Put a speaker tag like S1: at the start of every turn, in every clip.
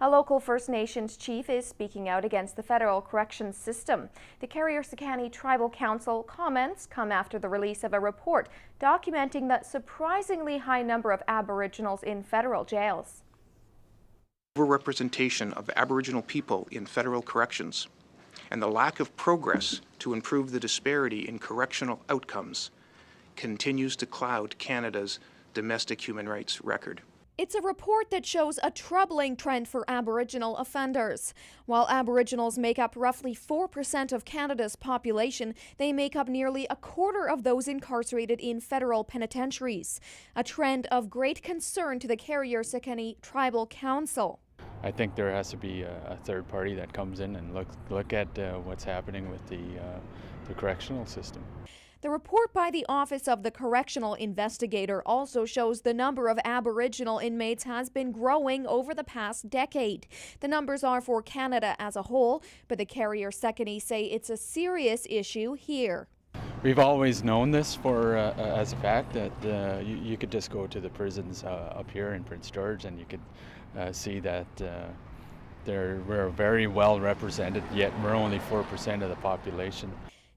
S1: A local First Nations chief is speaking out against the federal corrections system. The Carrier Sekani Tribal Council comments come after the release of a report documenting the surprisingly high number of Aboriginals in federal jails.
S2: Overrepresentation of Aboriginal people in federal corrections and the lack of progress to improve the disparity in correctional outcomes continues to cloud Canada's domestic human rights record.
S1: It's a report that shows a troubling trend for Aboriginal offenders. While Aboriginals make up roughly 4% of Canada's population, they make up nearly a quarter of those incarcerated in federal penitentiaries, a trend of great concern to the Carrier Sekani Tribal Council.
S3: I think there has to be a third party that comes in and look at what's happening with the correctional system.
S1: The report by the Office of the Correctional Investigator also shows the number of Aboriginal inmates has been growing over the past decade. The numbers are for Canada as a whole, but the Carrier Sekani say it's a serious issue here.
S3: We've always known this as a fact that you could just go to the prisons up here in Prince George and you could see that we're very well represented, yet we're only 4% of the population.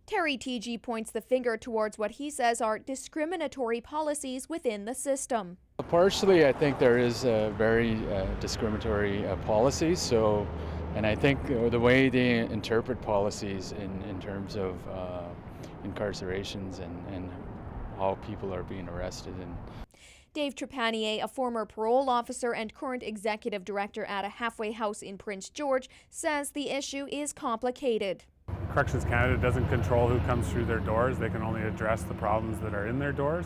S1: Terry TG points the finger towards what he says are discriminatory policies within the system.
S3: Partially, I think there is very discriminatory policies. And I think the way they interpret policies in terms of incarcerations and how people are being arrested.
S1: Dave Trepanier, a former parole officer and current executive director at a halfway house in Prince George, says the issue is complicated.
S4: Corrections Canada doesn't control who comes through their doors. They can only address the problems that are in their doors.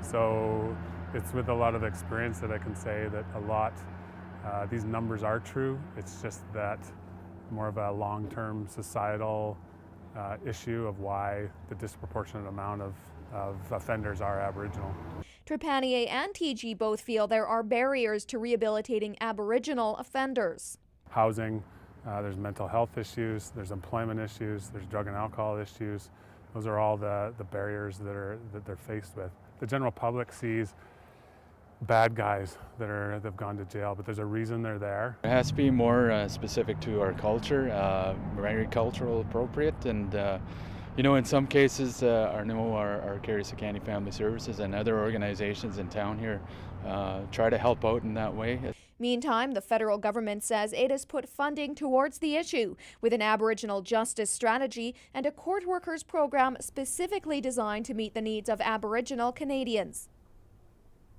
S4: So it's with a lot of experience that I can say that these numbers are true. It's just that more of a long-term societal issue of why the disproportionate amount of offenders are Aboriginal.
S1: Trepanier and TG both feel there are barriers to rehabilitating Aboriginal offenders.
S4: Housing. There's mental health issues, there's employment issues, there's drug and alcohol issues. Those are all the barriers that they're faced with. The general public sees bad guys that've gone to jail, but there's a reason they're there.
S3: It has to be more specific to our culture, very cultural appropriate, and in some cases, our Carrier Sekani Family Services and other organizations in town here try to help out in that way.
S1: Meantime, the federal government says it has put funding towards the issue with an Aboriginal justice strategy and a court workers program specifically designed to meet the needs of Aboriginal Canadians.